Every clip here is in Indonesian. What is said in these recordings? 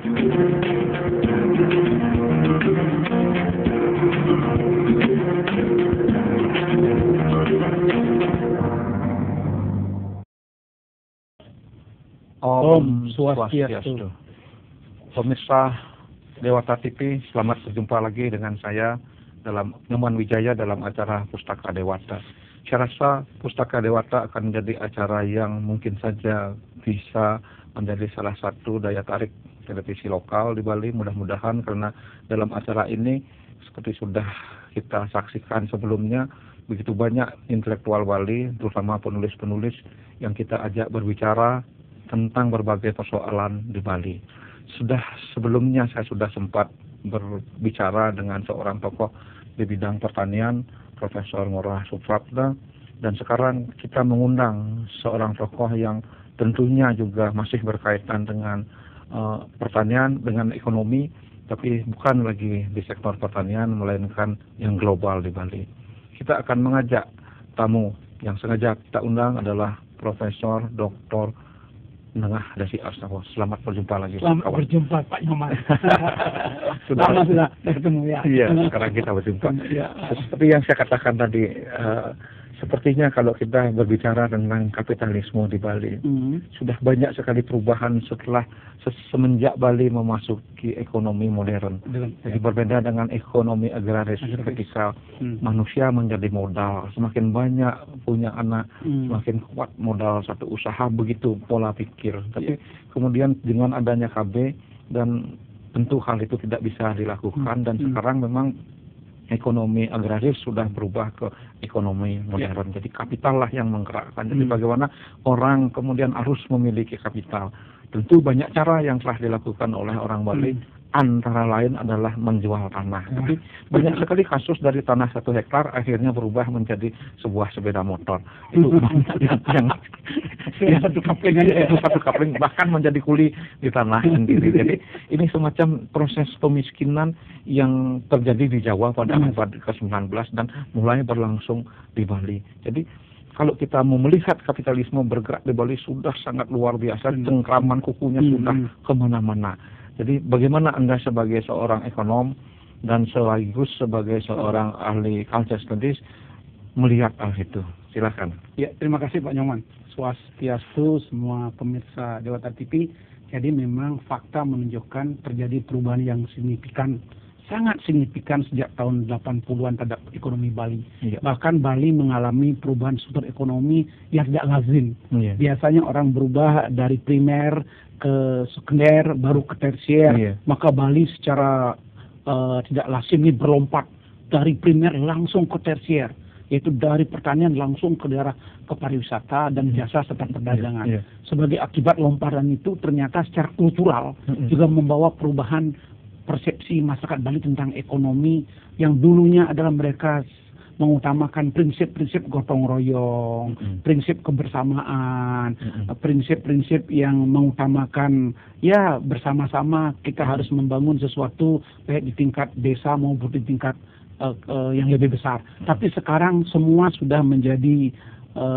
Om Swastiastu. Pemirsa Dewata TV, selamat berjumpa lagi dengan saya dalam Nyoman Wijaya dalam acara Pustaka Dewata. Saya rasa Pustaka Dewata akan menjadi acara yang mungkin saja bisa menjadi salah satu daya tarik televisi lokal di Bali. Mudah-mudahan karena dalam acara ini seperti sudah kita saksikan sebelumnya, begitu banyak intelektual Bali, terutama penulis-penulis yang kita ajak berbicara tentang berbagai persoalan di Bali. Sebelumnya saya sudah sempat berbicara dengan seorang tokoh di bidang pertanian, Profesor Ngurah Suprapta, dan sekarang kita mengundang seorang tokoh yang tentunya juga masih berkaitan dengan pertanian, dengan ekonomi, tapi bukan lagi di sektor pertanian, melainkan yang global di Bali. Kita akan mengajak tamu yang sengaja kita undang adalah Profesor Dr. Nengah Dasi Astawa. Selamat berjumpa lagi. Selamat berjumpa Pak Nyoman. sudah ketemu ya. Iya, sekarang kita berjumpa. Ya. Seperti yang saya katakan tadi, sepertinya kalau kita berbicara tentang kapitalisme di Bali, sudah banyak sekali perubahan semenjak Bali memasuki ekonomi modern. Jadi berbeda dengan ekonomi agraris ketika manusia menjadi modal, semakin banyak punya anak, semakin kuat modal satu usaha, begitu pola pikir. Tapi kemudian dengan adanya KB dan tentu hal itu tidak bisa dilakukan dan sekarang memang ekonomi agraris sudah berubah ke ekonomi modern. Jadi kapital lah yang menggerakkan. Jadi bagaimana orang kemudian harus memiliki kapital. Tentu banyak cara yang telah dilakukan oleh orang Bali. Antara lain adalah menjual tanah. Tapi banyak sekali kasus dari tanah 1 hektar akhirnya berubah menjadi sebuah sepeda motor. Itu yang satu kapling bahkan menjadi kuli di tanah sendiri. Jadi ini semacam proses pemiskinan yang terjadi di Jawa pada abad ke-19 dan mulai berlangsung di Bali. Jadi kalau kita mau melihat kapitalisme bergerak di Bali sudah sangat luar biasa, cengkraman kukunya sudah kemana-mana. Jadi bagaimana Anda sebagai seorang ekonom dan sekaligus sebagai seorang ahli culture studies melihat hal itu? Silakan. Ya, terima kasih Pak Nyoman. Swastiastu semua pemirsa Dewata TV. Jadi memang fakta menunjukkan terjadi perubahan yang signifikan, sangat signifikan sejak tahun 80-an terhadap ekonomi Bali. Bahkan Bali mengalami perubahan sumber ekonomi yang tidak lazim. Biasanya orang berubah dari primer ke sekunder, baru ke tersier. Maka Bali secara tidak lazim ini berlompat dari primer langsung ke tersier, yaitu dari pertanian langsung ke daerah ke pariwisata dan jasa serta perdagangan. Sebagai akibat lompatan itu ternyata secara kultural juga membawa perubahan persepsi masyarakat Bali tentang ekonomi yang dulunya adalah mereka mengutamakan prinsip-prinsip gotong royong, prinsip kebersamaan, prinsip-prinsip yang mengutamakan ya bersama-sama kita harus membangun sesuatu baik di tingkat desa maupun di tingkat yang lebih besar. Tapi sekarang semua sudah menjadi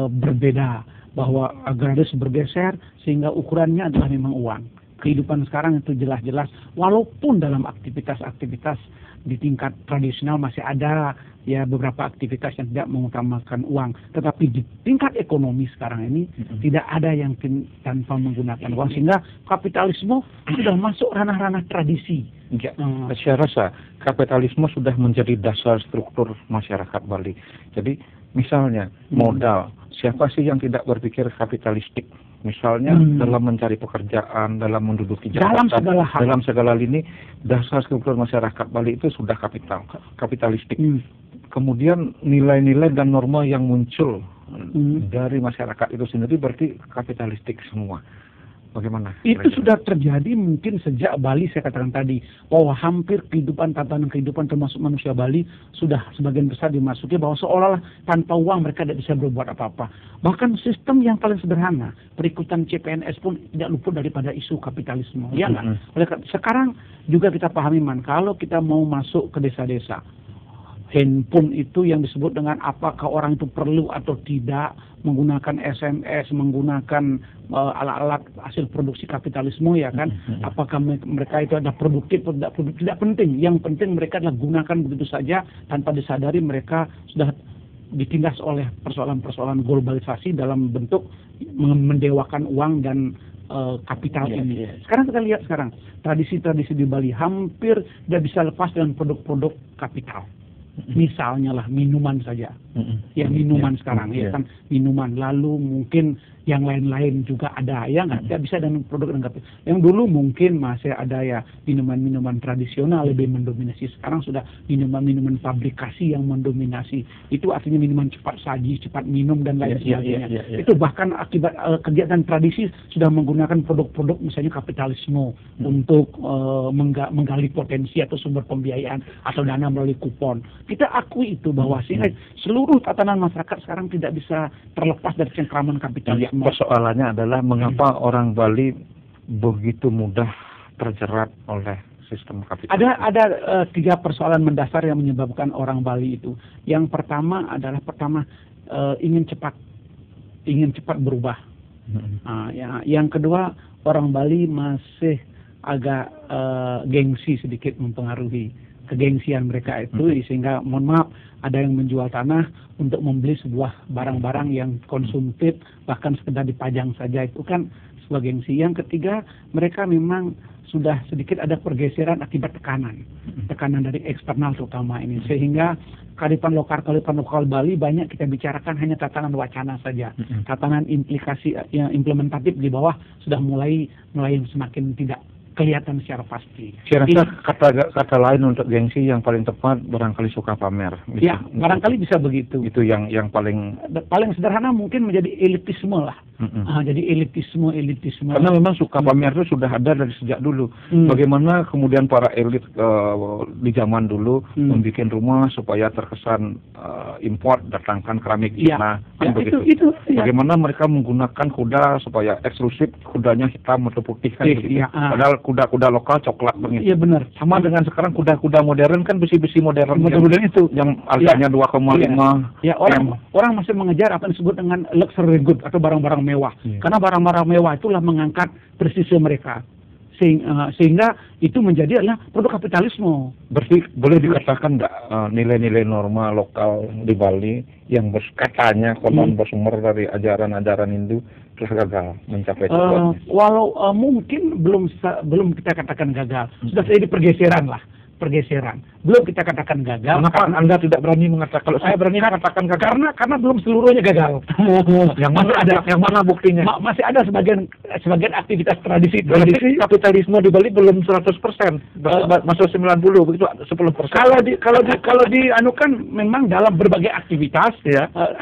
berbeda, bahwa agraris bergeser sehingga ukurannya adalah memang uang. Kehidupan sekarang itu jelas-jelas, walaupun dalam aktivitas-aktivitas di tingkat tradisional masih ada ya beberapa aktivitas yang tidak mengutamakan uang, tetapi di tingkat ekonomi sekarang ini tidak ada yang tanpa menggunakan uang, sehingga kapitalisme sudah masuk ranah-ranah tradisi. Saya rasa kapitalisme sudah menjadi dasar struktur masyarakat Bali. Jadi misalnya modal, siapa sih yang tidak berpikir kapitalistik? Misalnya dalam mencari pekerjaan, dalam menduduki jabatan, dalam segala lini, dasar struktur masyarakat Bali itu sudah kapitalistik. Kemudian nilai-nilai dan norma yang muncul dari masyarakat itu sendiri berarti kapitalistik semua. Bagaimana? Itu sudah terjadi mungkin sejak Bali, saya katakan tadi, bahwa hampir tatanan kehidupan termasuk manusia Bali sudah sebagian besar dimasuki bahwa seolah-olah tanpa uang mereka tidak bisa berbuat apa-apa. Bahkan sistem yang paling sederhana, perikutan CPNS pun tidak luput daripada isu kapitalisme. Ya nggak? Sekarang juga kita pahami, kalau kita mau masuk ke desa-desa, handphone itu yang disebut dengan apakah orang itu perlu atau tidak, menggunakan SMS, menggunakan alat-alat hasil produksi kapitalisme, ya kan? Apakah mereka itu ada produktif atau tidak produktif, tidak penting. Yang penting mereka adalah gunakan begitu saja tanpa disadari mereka sudah ditindas oleh persoalan-persoalan globalisasi dalam bentuk mendewakan uang dan kapital ini. Sekarang kita lihat tradisi-tradisi di Bali hampir tidak bisa lepas dengan produk-produk kapital. Misalnya lah minuman saja, minuman sekarang ya kan, minuman, lalu mungkin yang lain-lain juga ada, ya nggak bisa dengan produk dan kapital. Yang dulu mungkin masih ada ya minuman-minuman tradisional lebih mendominasi, sekarang sudah minuman-minuman pabrikasi yang mendominasi. Itu artinya minuman cepat saji, cepat minum dan lain sebagainya. Itu bahkan akibat kegiatan tradisi sudah menggunakan produk-produk misalnya kapitalisme untuk menggali potensi atau sumber pembiayaan atau dana melalui kupon. Kita akui itu bahwa sehingga seluruh tatanan masyarakat sekarang tidak bisa terlepas dari cengkraman kapitalisme. Persoalannya adalah mengapa orang Bali begitu mudah terjerat oleh sistem kapitalisme. Ada 3 persoalan mendasar yang menyebabkan orang Bali itu. Yang pertama adalah ingin cepat berubah. Yang kedua, orang Bali masih agak gengsi sedikit mempengaruhi kegengsian mereka itu, sehingga mohon maaf ada yang menjual tanah untuk membeli sebuah barang-barang yang konsumtif, bahkan sekedar dipajang saja, itu kan sebuah gengsi. Yang ketiga, mereka memang sudah sedikit ada pergeseran akibat tekanan dari eksternal terutama ini, sehingga kearifan lokal Bali banyak kita bicarakan hanya tatanan wacana saja, tatanan implikasi yang implementatif di bawah sudah mulai semakin tidak kelihatan secara pasti. Saya rasa kata lain untuk gengsi yang paling tepat barangkali suka pamer. Ya, barangkali bisa begitu. Itu yang paling sederhana mungkin menjadi elitisme lah. Jadi elitisme. Karena memang suka pamer itu sudah ada dari sejak dulu. Bagaimana kemudian para elit di zaman dulu membuat rumah supaya terkesan import, datangkan keramik Cina. Itu. Bagaimana mereka menggunakan kuda supaya eksklusif, kudanya hitam atau putih kan begitu. Padahal kuda-kuda lokal coklat begitu. Iya benar. Sama dengan sekarang kuda-kuda modern kan besi-besi modern itu yang harganya 2,5. Ya, orang masih mengejar apa yang disebut dengan luxury good atau barang-barang mewah. Karena barang-barang mewah itulah mengangkat prestise mereka. Sehingga itu menjadi adalah produk kapitalisme. Berarti boleh dikatakan nggak nilai-nilai norma lokal di Bali yang katanya konon bersumber dari ajaran-ajaran Hindu telah gagal mencapai tujuannya? Walau mungkin belum kita katakan gagal, sudah terjadi pergeseran. Belum kita katakan gagal. Kenapa Anda tidak berani mengatakan? Kalau saya berani mengatakan gagal. Karena belum seluruhnya gagal. Yang mana buktinya? Masih ada sebagian aktivitas tradisi. Kapitalisme di Bali belum 100%. Masuk 90 begitu 10%. Kalau dianukan memang dalam berbagai aktivitas,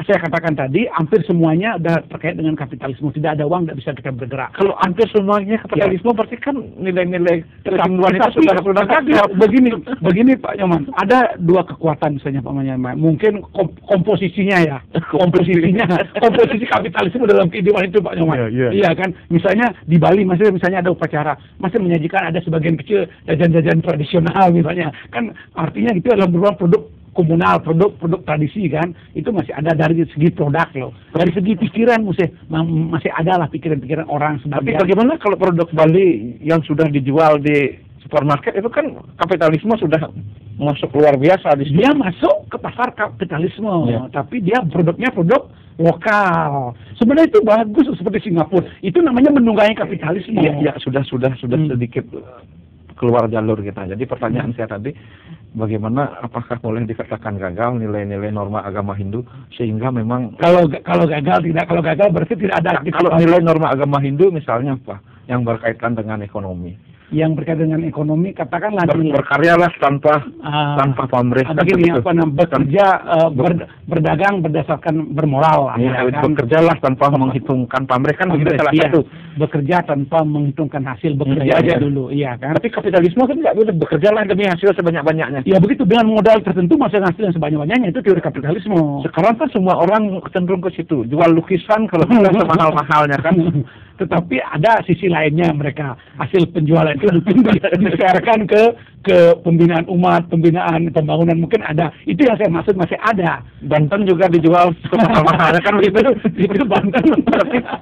saya katakan tadi hampir semuanya sudah terkait dengan kapitalisme. Tidak ada uang, tidak bisa kita bergerak. Kalau hampir semuanya kapitalisme berarti kan nilai-nilai keilmuan itu sudah gagal. Begini Pak Nyoman, ada 2 kekuatan misalnya Pak Nyoman. Mungkin komposisinya komposisi kapitalisme dalam kehidupan itu Pak Nyoman. Iya kan, misalnya di Bali misalnya ada upacara, masih menyajikan ada sebagian kecil jajan-jajan tradisional misalnya. Kan artinya itu adalah berupa produk komunal, produk tradisi kan, itu masih ada dari segi produk loh. Dari segi pikiran masih ada lah pikiran-pikiran orang sebagai. Tapi bagaimana kalau produk Bali yang sudah dijual di supermarket itu kan kapitalisme sudah masuk luar biasa di situ. Dia masuk ke pasar kapitalisme, tapi dia produknya produk lokal. Sebenarnya itu bagus seperti Singapura. Itu namanya menunggangi kapitalisme. Iya, sudah sedikit keluar jalur kita. Jadi pertanyaan saya tadi, bagaimana apakah boleh dikatakan gagal nilai-nilai norma agama Hindu sehingga memang kalau gagal berarti tidak ada. Kalau nilai norma agama Hindu misalnya apa yang berkaitan dengan ekonomi? Yang berkaitan dengan ekonomi, katakanlah berkaryalah tanpa pamrih. Begini, berdagang berdasarkan bermoral. Bekerjalah tanpa menghitungkan pamrih kan begitu salah satu. Bekerja tanpa menghitungkan hasil, bekerja aja dulu, iya kan. Tapi kapitalisme kan nggak boleh bekerjalah demi hasil sebanyak-banyaknya. Ya begitu, dengan modal tertentu masih hasil yang sebanyak-banyaknya, itu teori kapitalisme. Sekarang kan semua orang cenderung ke situ, jual lukisan kalau bisa semahal-mahalnya kan. Tetapi ada sisi lainnya, mereka hasil penjualan itu mungkin disebarkan ke ke pembinaan umat, pembinaan pembangunan mungkin ada. Itu yang saya maksud masih ada. Banten juga dijual mahal kan begitu. Itu Banten.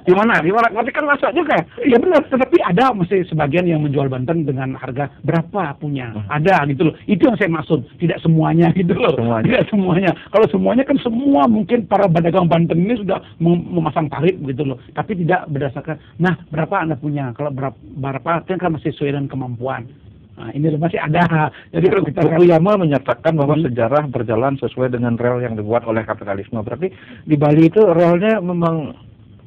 Gimana? Berarti kan masuk juga. Iya benar, tetapi ada masih sebagian yang menjual Banten dengan harga berapa punya. Ada gitu loh. Itu yang saya maksud. Tidak semuanya gitu loh. Tidak semuanya. Kalau semuanya kan semua mungkin para pedagang Banten ini sudah memasang tarif gitu loh. Tapi tidak berdasarkan, nah berapa Anda punya? Kalau berapa kan masih sesuai dengan kemampuan. Nah, ini masih ada. Jadi kalau kita Fukuyama menyatakan bahwa sejarah berjalan sesuai dengan rel yang dibuat oleh kapitalisme. Berarti di Bali itu relnya memang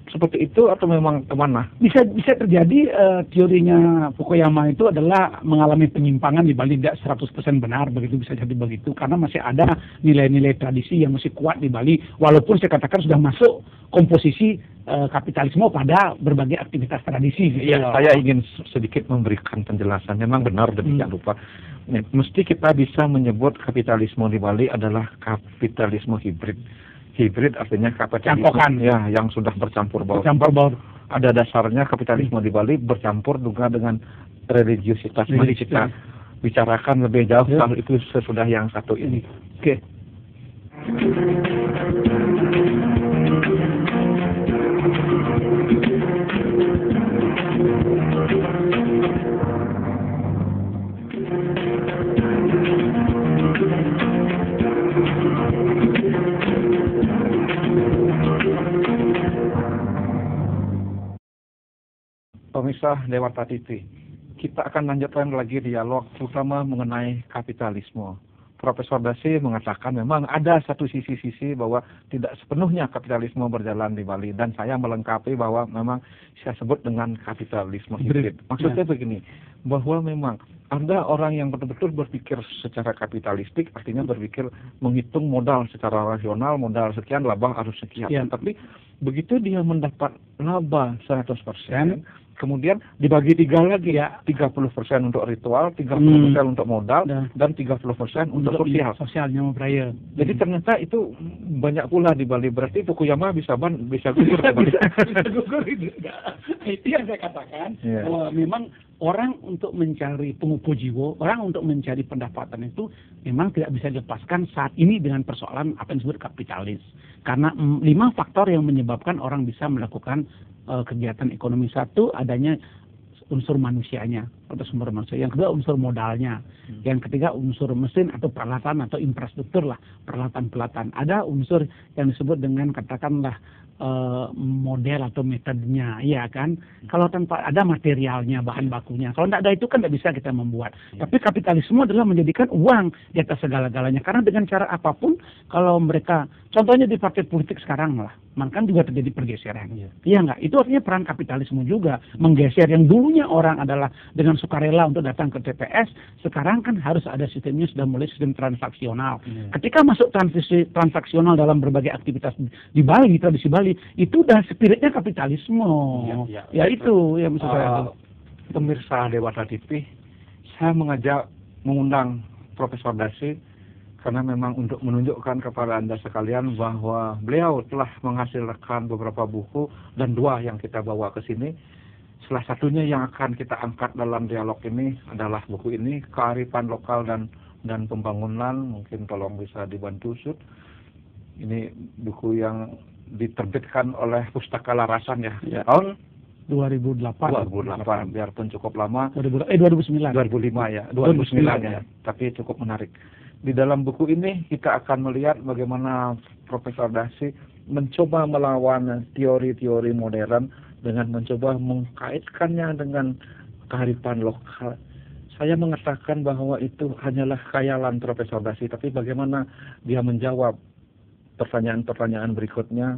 seperti itu atau memang kemana? Bisa terjadi teorinya Fukuyama itu adalah mengalami penyimpangan di Bali, tidak 100% benar begitu, bisa jadi begitu karena masih ada nilai-nilai tradisi yang masih kuat di Bali walaupun saya katakan sudah masuk komposisi kapitalisme pada berbagai aktivitas tradisi. Gitu. Ya, saya ingin sedikit memberikan penjelasan. Memang benar demikian rupa. Mesti kita bisa menyebut kapitalisme di Bali adalah kapitalisme hibrid. Hibrid artinya kapitalisme ya yang sudah bercampur baur. Ada dasarnya kapitalisme di Bali bercampur juga dengan religiusitas. Mari kita bicarakan lebih jauh kalau itu sesudah yang satu ini. Oke. Pemirsa Dewata TV, kita akan lanjutkan lagi dialog terutama mengenai kapitalisme. Profesor Dasi mengatakan memang ada satu sisi-sisi bahwa tidak sepenuhnya kapitalisme berjalan di Bali dan saya melengkapi bahwa memang saya sebut dengan kapitalisme hibrid. Maksudnya begini, bahwa memang ada orang yang betul-betul berpikir secara kapitalistik, artinya berpikir menghitung modal secara rasional, modal sekian, laba harus sekian. Ya. Tapi begitu dia mendapat laba 100%, kemudian dibagi tiga lagi ya, 30% untuk ritual, 30% untuk modal, dan 30% untuk sosial. Sosialnya memperaya. Jadi ternyata itu banyak pula di Bali. Berarti Fukuyama bisa gugur. Bisa gugur juga. Itu yang saya katakan, bahwa memang orang untuk mencari pengukuh jiwa, orang untuk mencari pendapatan itu memang tidak bisa dilepaskan saat ini dengan persoalan apa yang disebut kapitalis. Karena 5 faktor yang menyebabkan orang bisa melakukan kegiatan ekonomi. Satu, adanya unsur manusianya atau sumber manusia. Yang kedua, unsur modalnya. Yang ketiga, unsur mesin atau peralatan atau infrastruktur lah, peralatan-peralatan. Ada unsur yang disebut dengan katakanlah model atau metodenya, ya kan? Kalau tanpa ada materialnya, bahan bakunya. Kalau tidak ada itu kan tidak bisa kita membuat. Tapi kapitalisme adalah menjadikan uang di atas segala-galanya. Karena dengan cara apapun, kalau mereka, contohnya di partai politik sekarang lah, maka juga terjadi pergeseran. Iya nggak? Itu artinya peran kapitalisme juga. Menggeser yang dulunya orang adalah dengan sukarela untuk datang ke TPS, sekarang kan harus ada sistemnya, sudah mulai sistem transaksional. Ketika masuk transaksional dalam berbagai aktivitas di Bali, tradisi Bali, itu udah spiritnya kapitalisme. Ya itu yang maksud saya. Pemirsa Dewata TV, saya mengundang Profesor Dasi karena memang untuk menunjukkan kepada Anda sekalian bahwa beliau telah menghasilkan beberapa buku dan 2 yang kita bawa ke sini. Salah satunya yang akan kita angkat dalam dialog ini adalah buku ini, Kearifan Lokal dan Pembangunan. Mungkin tolong bisa dibantu Sud. Ini buku yang diterbitkan oleh Pustaka Larasan ya. Tahun 2008, biarpun cukup lama. 2009. 2005 ya, 2009 ya. Tapi cukup menarik. Di dalam buku ini kita akan melihat bagaimana Profesor Dasi mencoba melawan teori-teori modern dengan mencoba mengkaitkannya dengan kearifan lokal. Saya mengatakan bahwa itu hanyalah khayalan Profesor Dasi, tapi bagaimana dia menjawab pertanyaan-pertanyaan berikutnya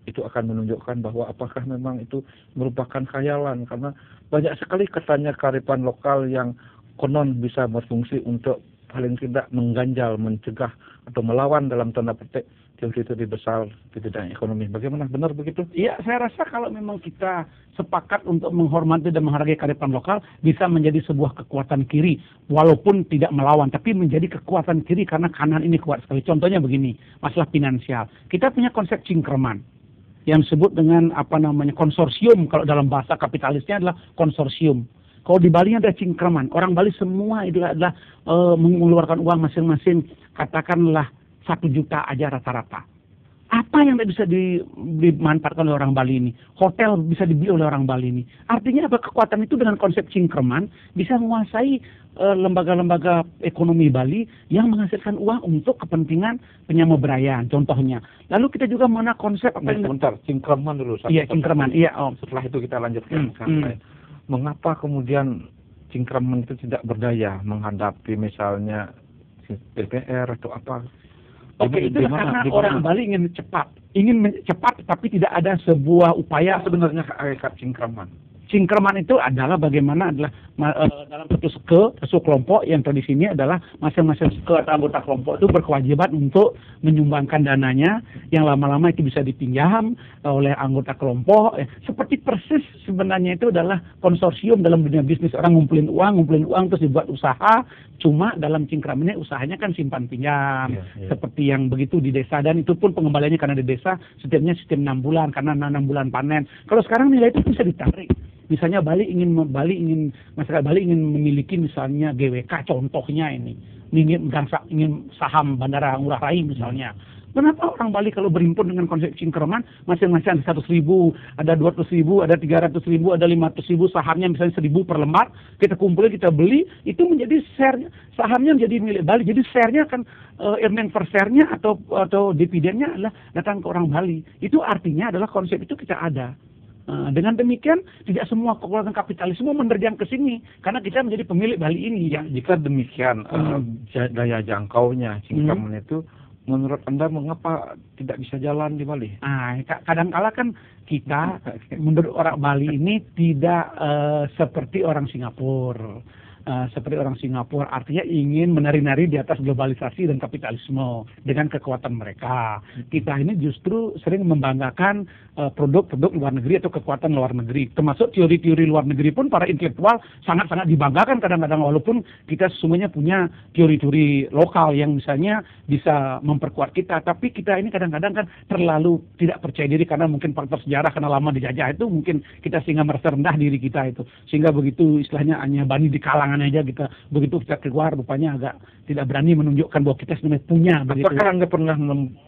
itu akan menunjukkan bahwa apakah memang itu merupakan khayalan, karena banyak sekali katanya kearifan lokal yang konon bisa berfungsi untuk paling tidak mengganjal, mencegah atau melawan dalam tanda petik teori-teori besar di bidang ekonomi. Bagaimana, benar begitu? Iya, saya rasa kalau memang kita sepakat untuk menghormati dan menghargai kearifan lokal, bisa menjadi sebuah kekuatan kiri, walaupun tidak melawan, tapi menjadi kekuatan kiri karena kanan ini kuat sekali. Contohnya begini, masalah finansial. Kita punya konsep cingkraman yang disebut dengan konsorsium. Kalau dalam bahasa kapitalisnya adalah konsorsium. Kalau di Bali ada cingkraman. Orang Bali semua itu adalah mengeluarkan uang masing-masing, katakanlah 1 juta aja rata-rata. Apa yang tidak bisa dimanfaatkan oleh orang Bali ini? Hotel bisa dibeli oleh orang Bali ini. Artinya apa? Kekuatan itu dengan konsep cingkraman bisa menguasai lembaga-lembaga ekonomi Bali yang menghasilkan uang untuk kepentingan penyamubrayaan, contohnya. Lalu kita juga mana konsep apa yang... Sebentar, cingkraman dulu. Iya, cingkraman. Iya, Om. Setelah itu kita lanjutkan. Mengapa kemudian cingkraman itu tidak berdaya menghadapi misalnya DPR atau apa? Oke, itu karena orang Bali ingin cepat tapi tidak ada sebuah upaya. Sebenarnya hakikat cingkraman. Cingkraman itu adalah bagaimana dalam satu kelompok yang tradisinya adalah masing-masing seke atau anggota kelompok itu berkewajiban untuk menyumbangkan dananya yang lama-lama itu bisa dipinjam oleh anggota kelompok. Seperti persis sebenarnya itu adalah konsorsium dalam dunia bisnis, orang ngumpulin uang terus dibuat usaha. Cuma dalam cingkraman ini usahanya kan simpan pinjam, seperti yang begitu di desa, dan itu pun pengembaliannya karena di desa setiapnya sistem 6 bulan karena 6 bulan panen. Kalau sekarang nilai itu bisa ditarik. Misalnya masyarakat Bali ingin memiliki misalnya GWK, contohnya ingin saham Bandara Ngurah Rai misalnya. Kenapa orang Bali kalau berhimpun dengan konsep cingkraman masing-masing ada 100.000, ada 200.000, ada 300.000, ada 500.000 sahamnya misalnya 1.000 per lembar, kita kumpulin, kita beli, itu menjadi share sahamnya menjadi milik Bali. Jadi share-nya akan earning per share-nya atau dividennya adalah datang ke orang Bali. Itu artinya adalah konsep itu kita ada. Dengan demikian tidak semua kekuatan kapitalisme menerjang ke sini karena kita menjadi pemilik Bali ini. Ya, jika demikian daya jangkaunya cingkraman itu, menurut Anda mengapa tidak bisa jalan di Bali? Kadang-kala kan kita menurut orang Bali ini tidak seperti orang Singapura. Artinya ingin menari-nari di atas globalisasi dan kapitalisme dengan kekuatan mereka. Kita ini justru sering membanggakan produk-produk luar negeri atau kekuatan luar negeri. Termasuk teori-teori luar negeri pun para intelektual sangat-sangat dibanggakan kadang-kadang, walaupun kita semuanya punya teori-teori lokal yang misalnya bisa memperkuat kita. Tapi kita ini kadang-kadang kan terlalu tidak percaya diri karena mungkin faktor sejarah, karena lama dijajah itu mungkin kita sehingga merasa rendah diri kita itu. Sehingga begitu istilahnya hanya bani di kalangan aja kita, begitu kita keluar rupanya agak tidak berani menunjukkan bahwa kita sebenarnya punya. Apakah Anda pernah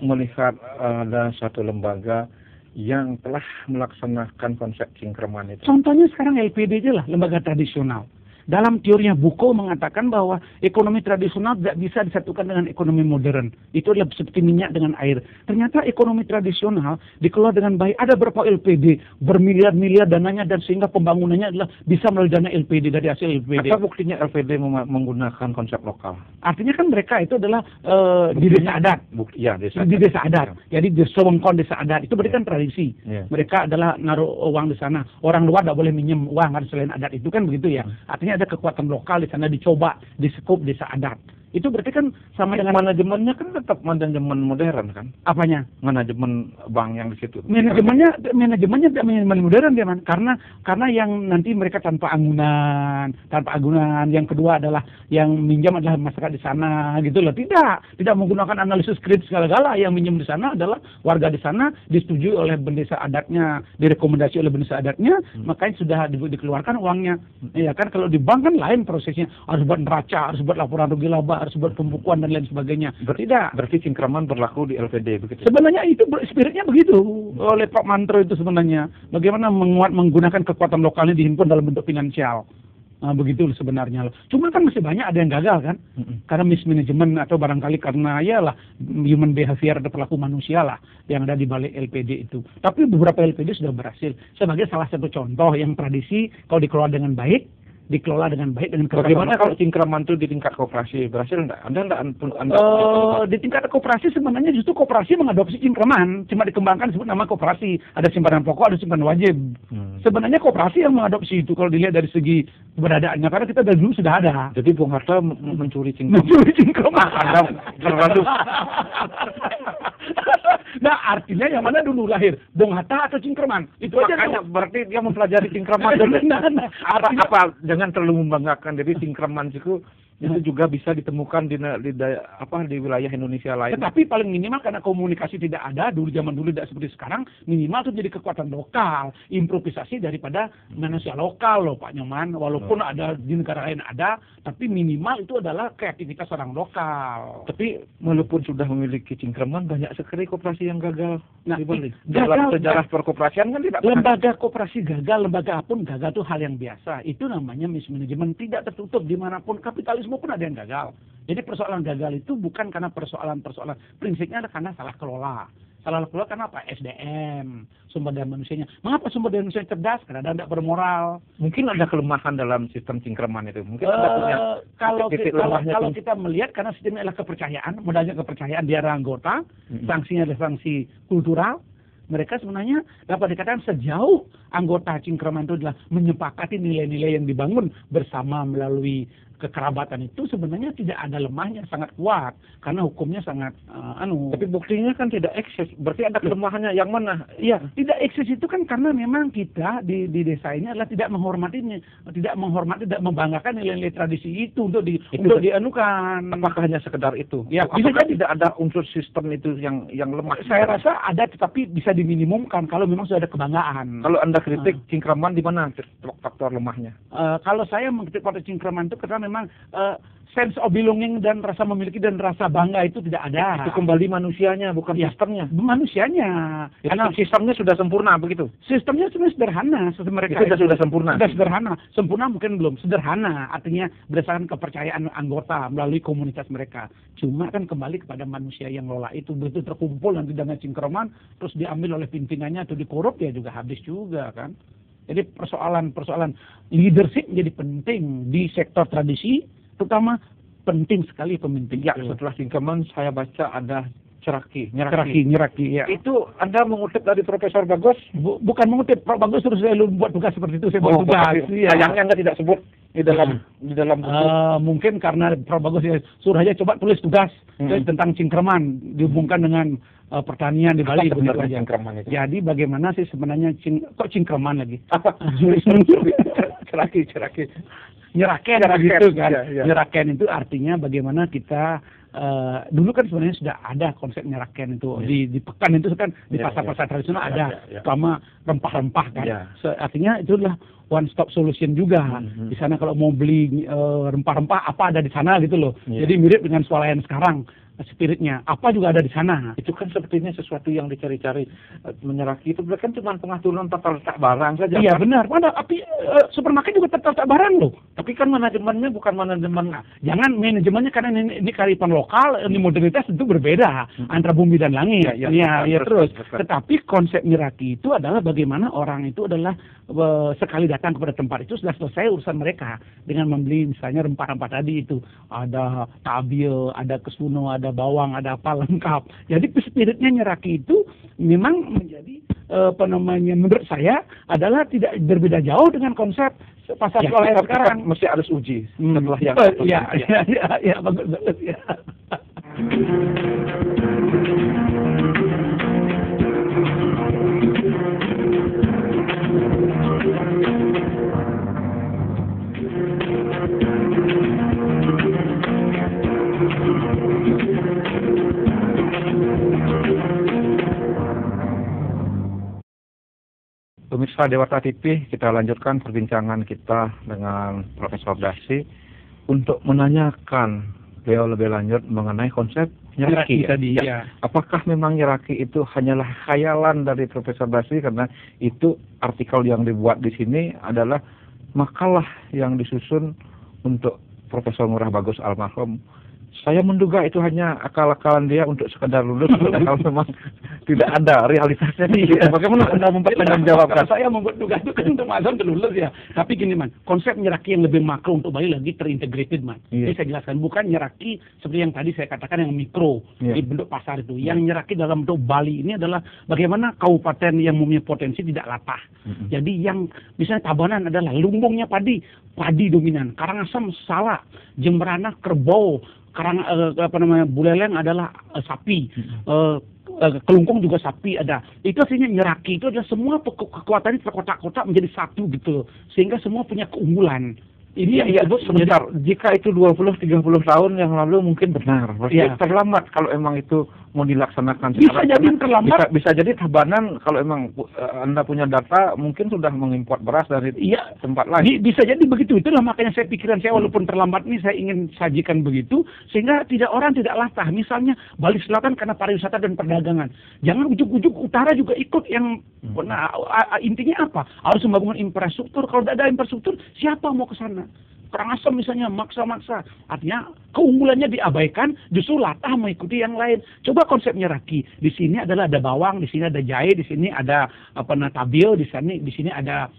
melihat ada satu lembaga yang telah melaksanakan konsep cingkraman itu? Contohnya sekarang LPD aja lah, lembaga tradisional. Dalam teorinya Buko mengatakan bahwa ekonomi tradisional tidak bisa disatukan dengan ekonomi modern. Itu adalah seperti minyak dengan air. Ternyata ekonomi tradisional dikelola dengan baik. Ada berapa LPD, bermiliar-miliar dananya, dan sehingga pembangunannya adalah bisa melalui dana LPD dari hasil LPD. Apa buktinya LPD menggunakan konsep lokal? Artinya kan mereka itu adalah di desa adat. Di desa adat. Jadi di sewengkon desa adat. Itu berarti kan tradisi. Mereka adalah naruh uang di sana. Orang luar tidak boleh minjem uang selain adat. Itu kan begitu ya. Artinya ada kekuatan lokal di sana, dicoba di skup desa adat. Itu berarti kan sama dengan manajemennya kan tetap manajemen modern kan? Apanya? Manajemen bank yang di situ. Manajemennya tidak manajemen modern dia, karena yang nanti mereka tanpa agunan. Yang kedua adalah yang minjam adalah masyarakat di sana gitu loh. Tidak menggunakan analisis kritis segala-gala. Yang minjam di sana adalah warga di sana, disetujui oleh bendesa adatnya, direkomendasi oleh bendesa adatnya, makanya sudah dikeluarkan uangnya. Ya kan, kalau di bank kan lain prosesnya, harus buat neraca, harus buat laporan rugi laba, harus buat pembukuan dan lain sebagainya. Tidak. Berarti cingkraman berlaku di LPD begitu? Sebenarnya itu spiritnya begitu oleh Pak Mantro itu sebenarnya. Bagaimana menggunakan kekuatan lokalnya dihimpun dalam bentuk finansial. Begitu sebenarnya. Cuma kan masih banyak ada yang gagal kan. Karena mismanagement atau barangkali karena human behavior atau perilaku manusia lah yang ada di balik LPD itu. Tapi beberapa LPD sudah berhasil. Sebagai salah satu contoh yang tradisi kalau dikelola dengan baik dengan bagaimana kalau cingkraman itu di tingkat koperasi berhasil enggak? Di tingkat koperasi sebenarnya justru koperasi mengadopsi cingkraman, cuma dikembangkan disebut nama koperasi. Ada simpanan pokok, ada simpanan wajib. Sebenarnya koperasi yang mengadopsi itu kalau dilihat dari segi keberadaannya, karena kita dari dulu sudah ada. Jadi Bung Hatta mencuri cingkraman. Anda terlalu. Nah, artinya yang mana dulu lahir, Bung Hatta atau cingkraman? Itu makanya aja. Berarti dia mempelajari cingkraman. Apa jangan terlalu membanggakan. Jadi cingkraman itu itu juga bisa ditemukan di wilayah Indonesia lain. Tetapi paling minimal karena komunikasi tidak ada, zaman dulu tidak seperti sekarang, minimal itu jadi kekuatan lokal, improvisasi daripada manusia lokal loh Pak Nyoman, walaupun ada di negara lain ada, tapi minimal itu adalah kreativitas orang lokal. Tapi walaupun sudah memiliki cingkraman, banyak sekali koperasi yang gagal. Nah, dalam sejarah perkoperasian kan tidak pernah. Lembaga koperasi gagal, lembaga apapun gagal itu hal yang biasa. Itu namanya mismanagement, tidak tertutup dimanapun. Kapitalisme pun ada yang gagal. Jadi persoalan gagal itu bukan karena persoalan prinsipnya ada karena salah kelola. Salah kelola karena apa? SDM, sumber daya manusianya. Mengapa sumber daya manusia cerdas? Karena Anda tidak bermoral. Mungkin ada kelemahan dalam sistem cingkraman itu. Mungkin Anda punya kalau kita melihat karena sistemnya adalah kepercayaan, modalnya kepercayaan dia anggota, sanksinya adalah sanksi kultural. Mereka sebenarnya dapat dikatakan sejauh anggota cingkraman itu adalah menyepakati nilai-nilai yang dibangun bersama melalui kekerabatan itu sebenarnya tidak ada lemahnya, sangat kuat karena hukumnya sangat Tapi buktinya kan tidak eksis. Berarti ada kelemahannya yang mana? Iya, tidak eksis itu kan karena memang kita di desa ini adalah tidak menghormati, tidak membanggakan nilai-nilai tradisi itu untuk dianukan. Apakah hanya sekedar itu? Ya, bisa jadi tidak ada unsur sistem itu yang lemah. Saya rasa ada, tetapi bisa diminimumkan kalau memang sudah ada kebanggaan. Kalau Anda kritik cingkraman di mana faktor lemahnya? Kalau saya mengkritik pada cingkraman itu karena memang sense of belonging dan rasa memiliki dan rasa bangga itu tidak ada. Itu kembali manusianya, bukan sistemnya. Manusianya. Karena sistemnya sudah sempurna begitu. Sistemnya sebenarnya sederhana. Sistem mereka itu sudah sempurna. Sudah sederhana. Sempurna mungkin belum. Sederhana. Artinya berdasarkan kepercayaan anggota melalui komunitas mereka. Cuma kan kembali kepada manusia yang lola itu betul terkumpul nanti dengan cingkraman terus diambil oleh pimpinannya atau dikorup ya juga habis juga kan. Jadi persoalan leadership menjadi penting di sektor tradisi, terutama penting sekali pemimpin. Ya, setelah cingkraman saya baca ada nyeraki. Ya. Itu Anda mengutip dari Profesor Bagus? Bukan mengutip, Prof Bagus terus saya buat tugas seperti itu, saya buat tugas. Sayangnya Anda tidak sebut di dalam buku. Mungkin karena Prof Bagus ya suruh aja coba tulis tugas tentang cingkraman dihubungkan dengan pertanian di Bali begitu aja. Jadi bagaimana sih sebenarnya cingkraman lagi? Apa? Ceraki. Nyeraken gitu kan. Ya. Nyeraken itu artinya bagaimana kita dulu kan sebenarnya sudah ada konsep nyeraken itu di pekan itu kan di pasar-pasar tradisional ada sama rempah-rempah kan. Artinya itu adalah one stop solution juga. Di sana kalau mau beli rempah-rempah apa ada di sana gitu loh. Jadi mirip dengan swalayan sekarang. Spiritnya apa juga ada di sana. Itu kan sepertinya sesuatu yang dicari-cari. Menyeraki itu kan cuma pengaturan tata letak barang saja. Iya benar. Tapi supermarket juga tata letak barang loh. Tapi kan manajemennya bukan manajemen. Jangan manajemennya karena ini kearifan lokal, ini modernitas itu berbeda antara bumi dan langit. Terus. Tetapi konsep nyeraki itu adalah bagaimana orang itu adalah sekali datang kepada tempat itu sudah selesai urusan mereka dengan membeli misalnya rempah-rempah tadi itu ada tabil, ada kesuno, ada bawang, ada apa lengkap. Jadi spiritnya nyeraki itu memang menjadi menurut saya adalah tidak berbeda jauh dengan konsep pasar swalayan sekarang. Mesti harus uji setelah yang bagus ya. Pemirsa Dewata TV, kita lanjutkan perbincangan kita dengan Profesor Dasi untuk menanyakan beliau lebih lanjut mengenai konsep nyeraki tadi. Apakah memang nyeraki itu hanyalah khayalan dari Profesor Dasi, karena itu artikel yang dibuat di sini adalah makalah yang disusun untuk Profesor Ngurah Bagus almarhum. Saya menduga itu hanya akal-akalan dia untuk sekedar lulus, padahal memang tidak ada realitasnya. Bagaimana Anda mempertanggungjawabkan? Saya membuat tugas itu kan untuk Mazam lulus ya. Tapi gini man, konsep nyeraki yang lebih makro untuk Bali lagi terintegrated man. Jadi saya jelaskan, bukan nyeraki seperti yang tadi saya katakan yang mikro di bentuk pasar itu. Yang nyeraki dalam bentuk Bali ini adalah bagaimana kabupaten yang mempunyai potensi tidak latah. Jadi yang misalnya Tabanan adalah lumbungnya padi dominan, Karangasem Salak, Jemberana kerbau, Buleleng adalah sapi, Kelungkung juga sapi ada. Itu artinya nyeraki itu adalah semua kekuatan terkotak-kotak menjadi satu gitu, sehingga semua punya keunggulan. Ini Iya, sebentar. Jika itu 20-30 tahun yang lalu mungkin benar. Berarti terlambat kalau emang itu mau dilaksanakan bisa sekarang. jadi terlambat. Bisa jadi Tabanan kalau emang Anda punya data mungkin sudah mengimpor beras dari tempat lain. Bisa jadi begitu. Itulah makanya pikiran saya walaupun terlambat ini saya ingin sajikan begitu sehingga orang tidak latah. Misalnya Bali Selatan karena pariwisata dan perdagangan. Jangan ujuk-ujuk utara juga ikut yang intinya apa? Harus membangun infrastruktur. Kalau tidak ada infrastruktur, siapa mau ke sana? Karangasem misalnya maksa-maksa, artinya keunggulannya diabaikan, justru latah mengikuti yang lain. Coba konsepnya Raki, di sini adalah ada bawang, di sini ada jahe, di sini ada tabil, di sini ada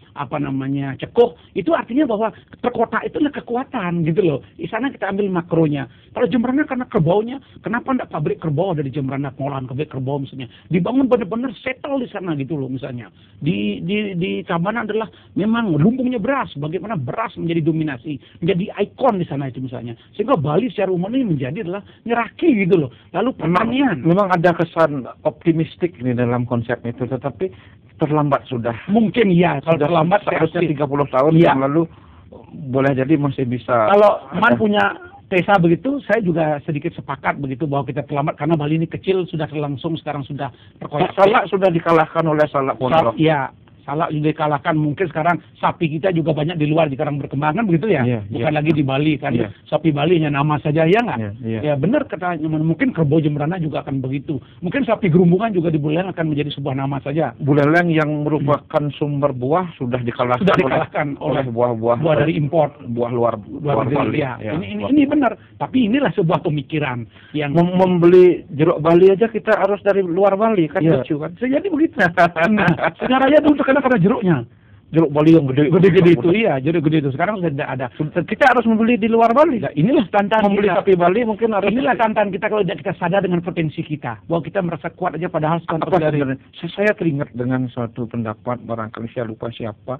cekuh. Itu artinya bahwa perkota itu adalah kekuatan gitu loh. Di sana kita ambil makronya. Kalau Jembrana karena kerbaunya, kenapa enggak pabrik kerbau dari Jembrana, pengolahan kerbau misalnya, dibangun benar-benar settle di sana gitu loh misalnya. Di Tabanan adalah memang lumbungnya beras, bagaimana beras menjadi dominasi, menjadi ikon di sana itu misalnya. Sehingga Bali secara umum ini menjadi adalah Ngeraki gitu loh. Lalu pertanian. Memang ada kesan optimistik ini dalam konsep itu, tetapi terlambat sudah. Mungkin ya, kalau terlambat seharusnya 30 tahun yang lalu boleh jadi masih bisa. Kalau Man punya tesa begitu, saya juga sedikit sepakat begitu bahwa kita terlambat karena Bali ini kecil, sudah terlangsung sekarang sudah terkoyak. Salak sudah dikalahkan oleh Salak Pondok. Iya. Salak sudah dikalahkan, mungkin sekarang sapi kita juga banyak di luar sekarang berkembang kan begitu ya, bukan lagi di Bali kan, sapi Bali hanya nama saja ya nggak, ya benar katanya, mungkin kerbau Jembrana juga akan begitu, mungkin sapi Gerumbungan juga di Buleleng akan menjadi sebuah nama saja. Buleleng yang merupakan sumber buah sudah dikalahkan oleh buah dari impor, buah luar Bali. Ya. Ini benar, tapi inilah sebuah pemikiran yang membeli jeruk Bali aja kita harus dari luar Bali kan, lucu kan, jadi begitu. Sejarahnya dulu karena jeruknya. Jeruk Bali yang gede-gede itu, jeruk gede itu. Sekarang sudah tidak ada. Kita harus membeli di luar Bali. Nah, inilah tantangan membeli sapi Bali mungkin harus. Inilah tantangan kita kalau tidak kita sadar dengan potensi kita. Bahwa kita merasa kuat aja padahal saya teringat dengan suatu pendapat, barangkali saya lupa siapa,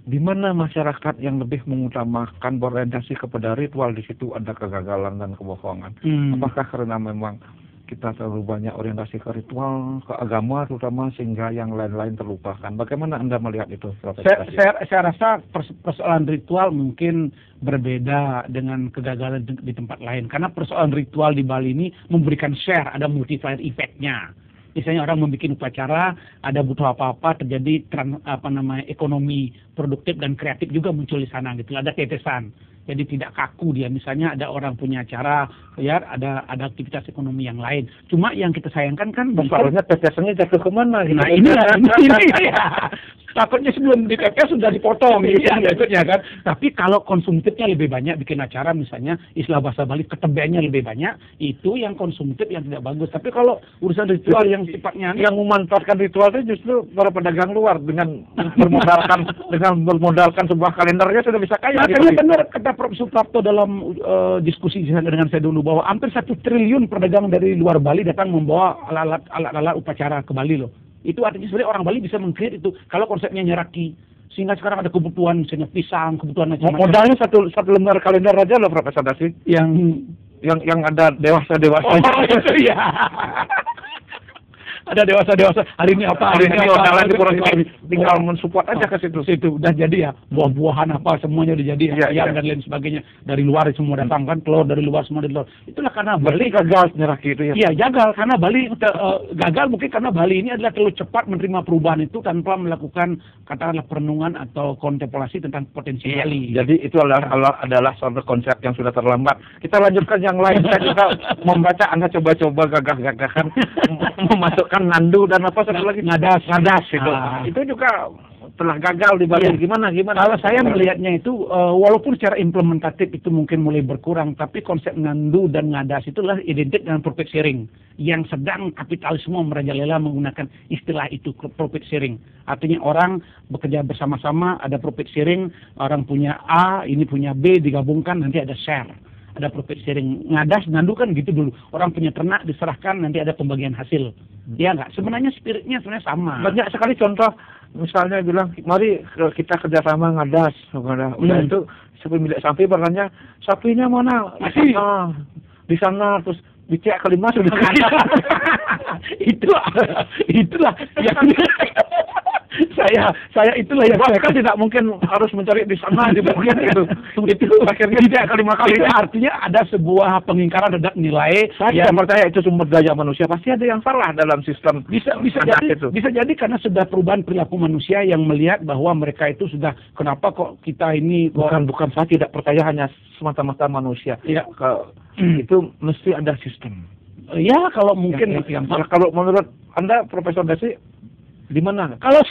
di mana masyarakat yang lebih mengutamakan berorientasi kepada ritual, di situ ada kegagalan dan kebohongan. Apakah karena memang kita terlalu banyak orientasi ke ritual, ke agama terutama, sehingga yang lain-lain terlupakan? Bagaimana Anda melihat itu? Saya rasa persoalan ritual mungkin berbeda dengan kegagalan di tempat lain. Karena persoalan ritual di Bali ini memberikan share, ada multiplier effect-nya. Misalnya orang membuat upacara, ada butuh apa-apa, terjadi ekonomi produktif dan kreatif juga muncul di sana gitu. Ada tetesan. Jadi tidak kaku dia. Misalnya ada orang punya acara, ada aktivitas ekonomi yang lain. Cuma yang kita sayangkan kan soalnya tetesannya jatuh kemana? Nah inilah ini ya. Takutnya sebelum ditepes sudah dipotong maksudnya kan. Tapi kalau konsumtifnya lebih banyak, bikin acara misalnya istilah bahasa Bali ketebeannya lebih banyak, itu yang konsumtif yang tidak bagus. Tapi kalau urusan ritual yang sifatnya yang memanfaatkan ritual itu justru para pedagang luar dengan bermodalkan sebuah kalendernya sudah bisa kaya. Makanya benar kata Prof. Suprapto dalam diskusi dengan saya dulu bahwa hampir 1 triliun pedagang dari luar Bali datang membawa alat-alat upacara ke Bali loh. Itu artinya sebenarnya orang Bali bisa meng-create itu kalau konsepnya Nyeraki. Sehingga sekarang ada kebutuhan misalnya pisang, kebutuhan macam-macam. Modalnya satu lembar kalender aja loh Profesor Dasi. Yang ada dewasa-dewasa. Oh, itu ya. Ada dewasa-dewasa, hari ini apa, tinggal mensupport aja ke situ. Udah jadi ya, buah-buahan apa, semuanya udah jadi, ayam dan lain sebagainya. Dari luar semua datang kan, telur dari luar semua dari luar. Itulah karena Bali gagal Nyeraki itu ya. Iya, gagal karena Bali gagal mungkin karena Bali ini adalah terlalu cepat menerima perubahan itu tanpa melakukan katakanlah perenungan atau kontemplasi tentang potensi Bali. Jadi itu adalah suatu konsep yang sudah terlambat. Kita lanjutkan yang lain. Saya juga membaca Anda coba-coba gagah-gagahan memasukkan nandu dan apa satu lagi ngadas itu. Itu juga telah gagal di Bali. Gimana? Kalau saya melihatnya itu walaupun secara implementatif itu mungkin mulai berkurang, tapi konsep nandu dan ngadas itulah identik dengan profit sharing yang sedang kapitalisme merajalela menggunakan istilah itu, profit sharing. Artinya orang bekerja bersama-sama, ada profit sharing, orang punya A, ini punya B, digabungkan nanti ada share. Ada profit sharing. Ngadas, nandu kan gitu dulu. Orang punya ternak diserahkan, nanti ada pembagian hasil. Ya enggak? Sebenarnya spiritnya sebenarnya sama. Banyak sekali contoh, misalnya bilang, mari kita kerjasama ngadas. Udah itu, pemilik sapi bertanya, sapinya mana? Di sana, terus dicek kelima sudah itulah yang saya itulah yang bahkan tidak mungkin harus mencari di sana di bagian itu akhirnya tidak kelima kali. Itu artinya ada sebuah pengingkaran terhadap nilai. Saya percaya itu sumber daya manusia, pasti ada yang salah dalam sistem. Bisa jadi karena sudah perubahan perilaku manusia yang melihat bahwa mereka itu sudah, kenapa kok kita ini bukan saya tidak percaya hanya semata-mata manusia. Ya. Itu mesti ada sistem. Ya, kalau mungkin kalau menurut Anda, Profesor Desi, di mana? Kalau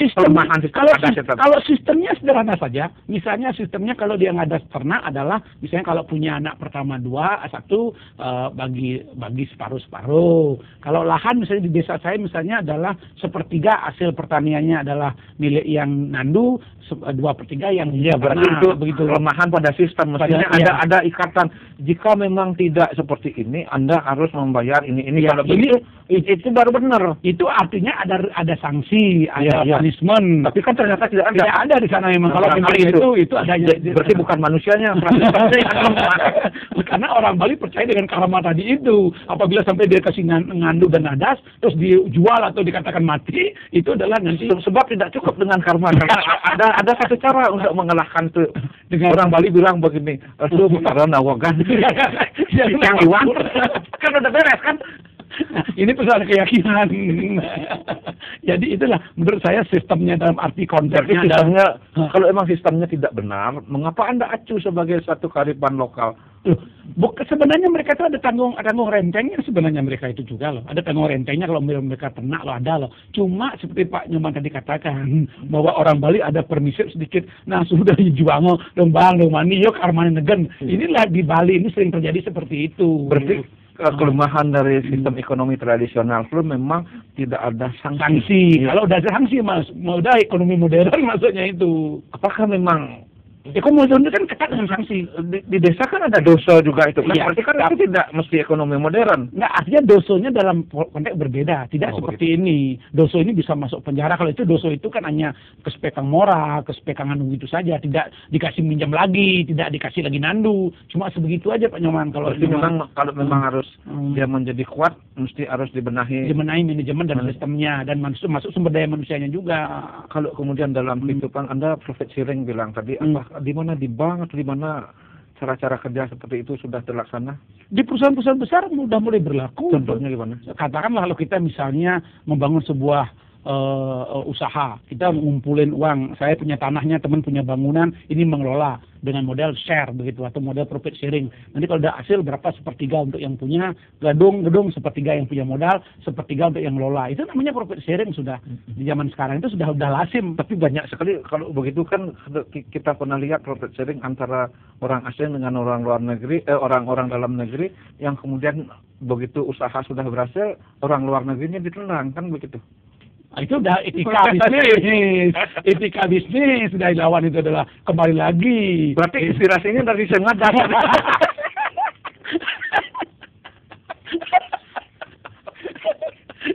sistemnya sederhana saja, misalnya sistemnya kalau dia ngadas ternak adalah misalnya kalau punya anak pertama 2, 1 bagi separuh. Kalau lahan misalnya di desa saya misalnya adalah 1/3 hasil pertaniannya adalah milik yang nandu, 2/3 yang berarti itu begitu kelemahan pada sistem. Mestinya ada ikatan. Jika memang tidak seperti ini, Anda harus membayar ini. Kalau begitu itu baru benar. Itu artinya ada sanksi. Ada punishment, tapi kan ternyata tidak ada di sana memang. Kalau memang itu adanya, berarti bukan manusianya. Karena orang Bali percaya dengan karma tadi itu. Apabila sampai dia kasih ngandu dan nadas, terus dijual atau dikatakan mati, itu adalah nanti. Sebab tidak cukup dengan karma. Ada satu cara untuk mengalahkan itu. Dengan orang Bali bilang begini, itu karena nawagan, yang iwan, kan udah beres kan. Nah, ini persoalan keyakinan. Jadi itulah menurut saya sistemnya dalam arti konsepnya. Kalau emang sistemnya tidak benar, mengapa Anda acu sebagai satu kearifan lokal? Sebenarnya mereka itu ada tanggung rentengnya, sebenarnya mereka itu juga loh. Ada tanggung rentengnya kalau mereka ternak loh, ada loh. Cuma seperti Pak Nyoman tadi katakan bahwa orang Bali ada permisif sedikit. Nah, sudah dijual dong mani yuk armani negen. Inilah di Bali ini sering terjadi seperti itu. Berarti kelemahan dari sistem ekonomi tradisional itu memang tidak ada sanksi. Kalau udah ada sanksi, Mas, udah ekonomi modern maksudnya itu. Apakah memang ekonomi modern itu kan ketat dengan sanksi. Di desa kan ada dosa juga itu. Iya, berarti kan itu tidak mesti ekonomi modern. Nggak, artinya dosonya dalam konteks berbeda. Tidak seperti ini. Doso ini bisa masuk penjara. Kalau itu doso itu kan hanya kespekang moral, kespekangan begitu saja. Tidak dikasih minjam lagi, tidak dikasih lagi nandu. Cuma sebegitu aja Pak Nyoman. Kalau memang harus dia menjadi kuat, mesti harus dibenahi manajemen dan sistemnya, dan masuk sumber daya manusianya juga. Kalau kemudian dalam kehidupan Anda, Profet Siring bilang tadi, di mana di bank atau di mana cara-cara kerja seperti itu sudah terlaksana? Di perusahaan-perusahaan besar sudah mulai berlaku. Contohnya gimana? Katakanlah kalau kita misalnya membangun sebuah usaha, kita ngumpulin uang, saya punya tanahnya, teman punya bangunan, ini mengelola dengan model share begitu atau model profit sharing. Nanti kalau ada hasil berapa, 1/3 untuk yang punya gedung 1/3 yang punya modal, 1/3 untuk yang ngelola. Itu namanya profit sharing sudah di zaman sekarang, itu sudah lazim. Tapi banyak sekali kalau begitu kan kita pernah lihat profit sharing antara orang asing dengan orang luar negeri, orang-orang dalam negeri yang kemudian begitu usaha sudah berhasil, orang luar negerinya ditendang kan begitu. Itu udah etika bisnis sudah lawan, itu adalah kembali lagi. Berarti inspirasinya dari Sengadat.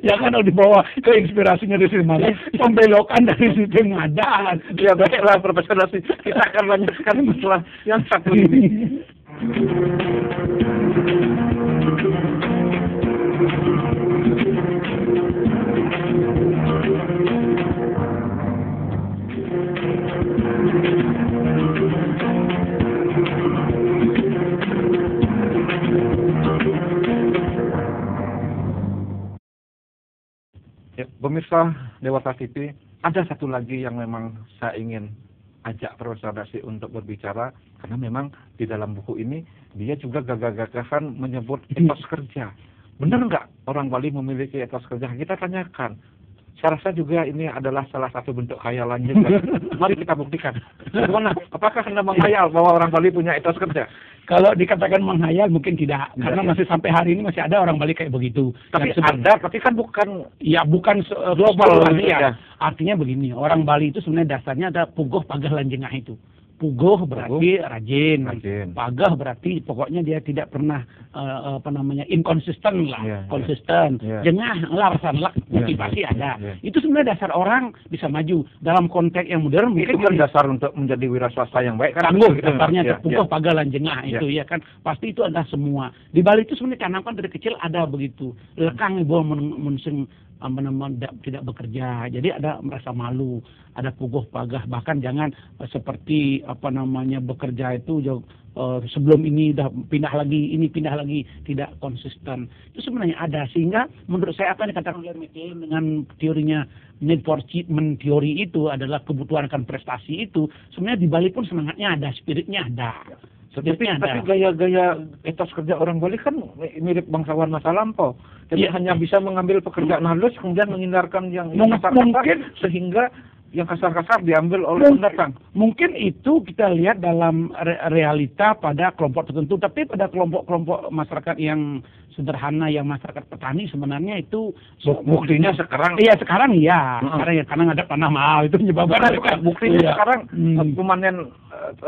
Jangan dibawa ke inspirasinya dari mana? Pembelokan dari sistem ngadat. Ya baiklah Profesor Dasi, kita akan lanjutkan masalah yang satu ini. Ya, pemirsa Dewata TV, ada satu lagi yang memang saya ingin ajak Profesor Dasi untuk berbicara, karena memang di dalam buku ini dia juga gagah-gagahan menyebut etos kerja. Benar nggak orang Bali memiliki etos kerja? Kita tanyakan. Saya rasa juga ini adalah salah satu bentuk khayalan juga. Mari kita buktikan. Bagaimana? Apakah Anda menghayal bahwa orang Bali punya etos kerja? Kalau dikatakan menghayal mungkin tidak, karena masih sampai hari ini masih ada orang Bali kayak begitu. Tapi ada, tapi kan bukan global ya. Artinya begini, orang Bali itu sebenarnya dasarnya ada puguh pagah lan jengah itu. Puguh berarti rajin. Pagah berarti pokoknya dia tidak pernah inkonsisten lah, konsisten, jengah, larsan lah, motivasi ada. Itu sebenarnya dasar orang bisa maju dalam konteks yang modern. Itu kan dasar untuk menjadi wira swasta yang baik kan? Tangguh, dasarnya terpukuh pagalan jengah itu ya kan, pasti itu ada semua. Di Bali itu sebenarnya tanamkan dari kecil ada begitu. Lekang bahwa mensing tidak bekerja, jadi ada merasa malu, ada puguh pagah, bahkan jangan seperti bekerja itu sebelum ini udah pindah lagi, tidak konsisten. Itu sebenarnya ada, sehingga menurut saya apa yang dikatakan oleh McLean dengan teorinya need for achievement teori itu adalah kebutuhan akan prestasi itu, sebenarnya di Bali pun semangatnya ada, spiritnya ada. Tapi gaya-gaya etos kerja orang Bali kan mirip bangsawan masa lampau. Jadi hanya bisa mengambil pekerjaan halus, kemudian menghindarkan yang kasar-kasar, sehingga yang kasar-kasar diambil oleh pendatang. Mungkin itu kita lihat dalam realita pada kelompok tertentu, tapi pada kelompok-kelompok masyarakat yang sederhana, yang masyarakat petani sebenarnya itu buktinya sekarang. Iya sekarang iya, sekarang ya karena ada tanah mahal itu menyebabkan. Buktinya sekarang pemanen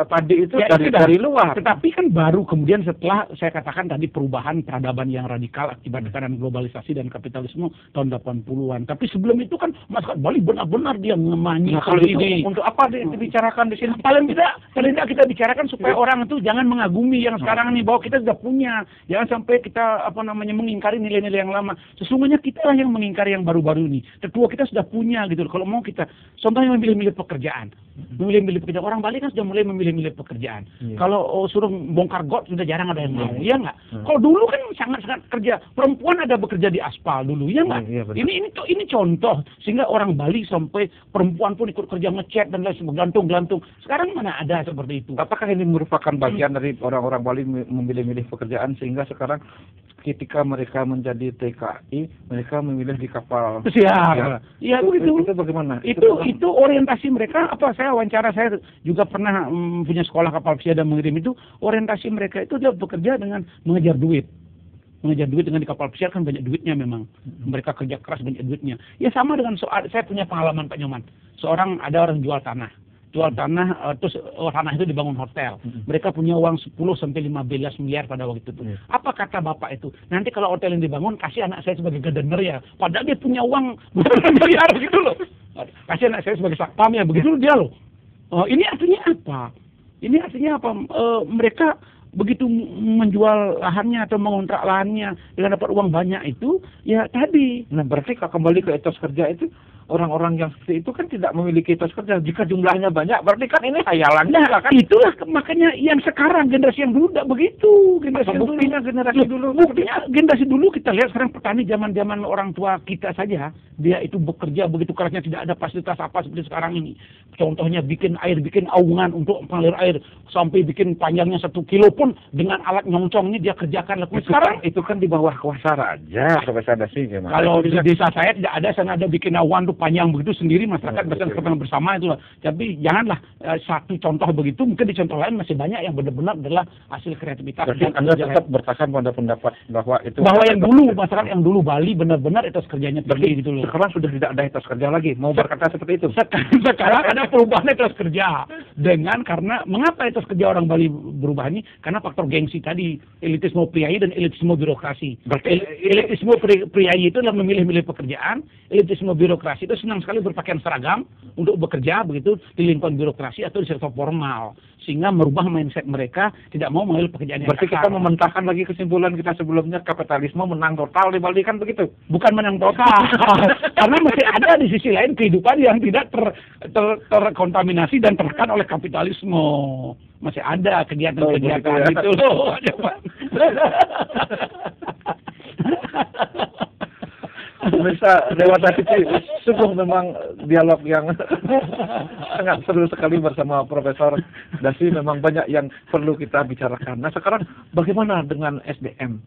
padi itu dari luar. Tetapi kan baru kemudian setelah saya katakan tadi perubahan peradaban yang radikal akibat tekanan globalisasi dan kapitalisme tahun 80-an. Tapi sebelum itu kan masyarakat Bali benar-benar dia mengemani ini. Untuk apa dibicarakan di sini? Paling tidak kita bicarakan supaya orang itu jangan mengagumi yang sekarang ini, bahwa kita sudah punya. Jangan sampai kita mengingkari nilai-nilai yang lama. Sesungguhnya kita lah yang mengingkari yang baru-baru ini. Tetua kita sudah punya gitu. Kalau mau kita, contohnya memilih-milih pekerjaan. Memilih-milih pekerjaan. Orang Bali kan sudah mulai memilih-milih pekerjaan. Kalau suruh bongkar got sudah jarang ada yang mau. Iya nggak? Kalau dulu kan sangat-sangat kerja. Perempuan ada bekerja di aspal dulu. Iya nggak? Ini contoh. Sehingga orang Bali sampai perempuan pun ikut kerja ngecat dan lain sebagainya, gelantung. Sekarang mana ada seperti itu? Apakah ini merupakan bagian dari orang-orang Bali memilih-milih pekerjaan, sehingga sekarang ketika mereka menjadi TKI, mereka memilih di kapal pesiar. Iya begitu. Itu bagaimana? Itu orientasi mereka. Saya wawancara, saya juga pernah punya sekolah kapal pesiar dan mengirim itu. Orientasi mereka itu dia bekerja dengan mengejar duit dengan di kapal pesiar kan banyak duitnya memang. Mereka kerja keras banyak duitnya. Ya sama dengan saya punya pengalaman Pak Nyoman. Ada orang jual tanah, terus tanah itu dibangun hotel. Mereka punya uang 10 sampai 15 miliar pada waktu itu. Apa kata bapak itu? Nanti kalau hotel yang dibangun, kasih anak saya sebagai gardener ya. Padahal dia punya uang miliar gitu loh. Kasih anak saya sebagai satpam ya, begitu dia loh. Ini artinya apa? Mereka begitu menjual lahannya atau mengontrak lahannya dengan dapat uang banyak itu, ya tadi. Nah berarti kalau kembali ke etos kerja itu, orang-orang yang seperti itu kan tidak memiliki etos kerja. Jika jumlahnya banyak, berarti kan ini hayalan. Nah, kan? Itulah makanya yang sekarang generasi yang dulu tidak begitu. Buktinya generasi dulu kita lihat sekarang petani zaman orang tua kita saja, dia itu bekerja begitu kerasnya, tidak ada fasilitas apa seperti sekarang ini. Contohnya bikin aungan untuk mengalir air sampai bikin panjangnya 1 kilo pun dengan alat nyoncong ini dia kerjakan. Sekarang itu kan di bawah kuasa raja, kalau di desa saya tidak ada, sana ada bikin awan tuh panjang begitu sendiri, masyarakat bersama itu. Tapi janganlah satu contoh begitu, mungkin di contoh lain masih banyak yang benar-benar adalah hasil kreativitas. Jadi Anda tetap bertahan pada pendapat bahwa yang dulu masyarakat yang dulu Bali benar-benar etos kerjanya tinggi gitu loh. Sekarang sudah tidak ada etos kerja lagi. Mau berkata seperti itu? Sekarang ada perubahan etos kerja karena mengapa etos kerja orang Bali berubah ini? Karena faktor gengsi tadi, elitisme priayi dan elitisme birokrasi. Elitisme priayi itu adalah memilih-milih pekerjaan, elitisme birokrasi itu senang sekali berpakaian seragam untuk bekerja begitu di lingkungan birokrasi atau di sektor formal, sehingga merubah mindset mereka tidak mau mengambil pekerjaan yang kasar. Berarti kita mementahkan lagi kesimpulan kita sebelumnya, kapitalisme menang total di Bali, kan begitu? Bukan menang total, karena masih ada di sisi lain kehidupan yang tidak terkontaminasi dan tertekan oleh kapitalisme. Masih ada kegiatan-kegiatan itu loh. Bisa Dewata TV, sungguh memang dialog yang sangat seru sekali bersama Profesor Dasi. Memang banyak yang perlu kita bicarakan. Nah sekarang bagaimana dengan SDM,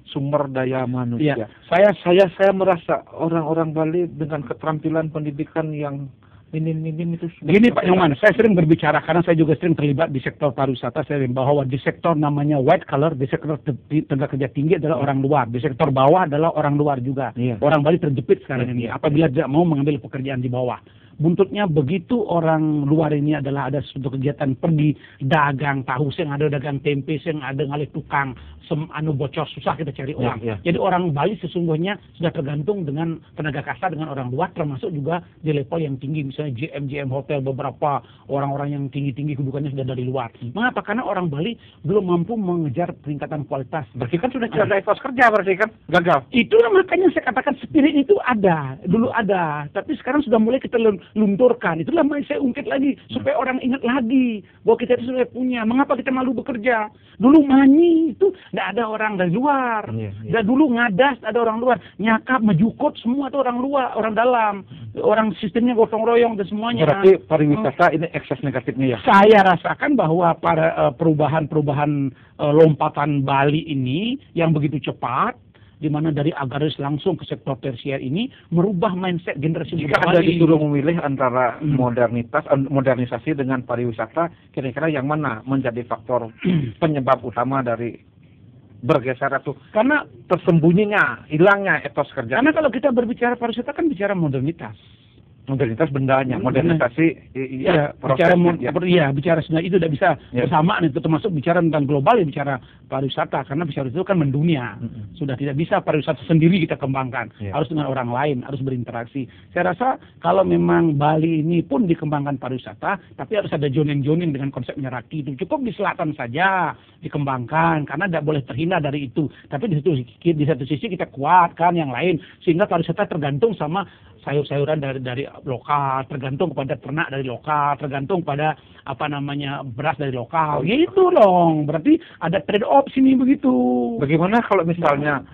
sumber daya manusia? Ya. Saya merasa orang-orang Bali dengan keterampilan pendidikan yang minim itu. Gini Pak Nyoman, saya sering berbicara karena saya juga sering terlibat di sektor pariwisata. Saya bahwa di sektor namanya white collar, di sektor tenaga kerja tinggi adalah orang luar, di sektor bawah adalah orang luar juga. Orang Bali terjepit sekarang ini apabila tidak mau mengambil pekerjaan di bawah. buntutnya begitu orang luar ini adalah ada suatu kegiatan pergi dagang tahu, yang ada dagang tempe, yang ada ngalih tukang bocor, susah kita cari orang. Jadi orang Bali sesungguhnya sudah tergantung dengan tenaga kasar dengan orang luar, termasuk juga di level yang tinggi, misalnya GM hotel, beberapa orang-orang yang tinggi-tinggi kedudukannya sudah dari luar. Mengapa? Karena orang Bali belum mampu mengejar peningkatan kualitas. Berarti kan sudah ada etos kerja, berarti kan gagal. Itu makanya saya katakan spirit itu ada, dulu ada, tapi sekarang sudah mulai kita lunturkan. Itulah yang saya ungkit lagi supaya orang ingat lagi bahwa kita itu sudah punya. Mengapa kita malu bekerja? Dulu Manyi itu tidak ada orang dari luar. Dan dulu Ngadas ada orang luar. Nyakap, Majukut semua itu orang luar, orang dalam. Orang sistemnya gotong royong dan semuanya. Berarti pariwisata ini ekses negatifnya ya? Saya rasakan bahwa para perubahan lompatan Bali ini yang begitu cepat, di mana dari agraris langsung ke sektor tersier ini merubah mindset generasi muda. Jika Anda disuruh memilih antara modernisasi dengan pariwisata, kira-kira yang mana menjadi faktor penyebab utama dari bergeser atau karena tersembunyinya, hilangnya etos kerja? Karena kalau kita berbicara pariwisata kan bicara modernitas. Modernitas bendanya, modernisasi bicara sebenarnya itu tidak bisa bersamaan, itu termasuk bicara tentang global ya bicara pariwisata, karena pariwisata itu kan mendunia. Sudah tidak bisa pariwisata sendiri kita kembangkan, harus dengan orang lain, harus berinteraksi. Saya rasa kalau memang Bali ini pun dikembangkan pariwisata, tapi harus ada joining dengan konsep Nyeraki itu. Cukup di selatan saja dikembangkan, karena tidak boleh terhindar dari itu. Tapi di satu sisi kita kuatkan yang lain, sehingga pariwisata tergantung sama sayur-sayuran dari lokal, tergantung kepada ternak dari lokal, tergantung pada beras dari lokal. Gitu dong. Berarti ada trade off sini begitu. Bagaimana kalau misalnya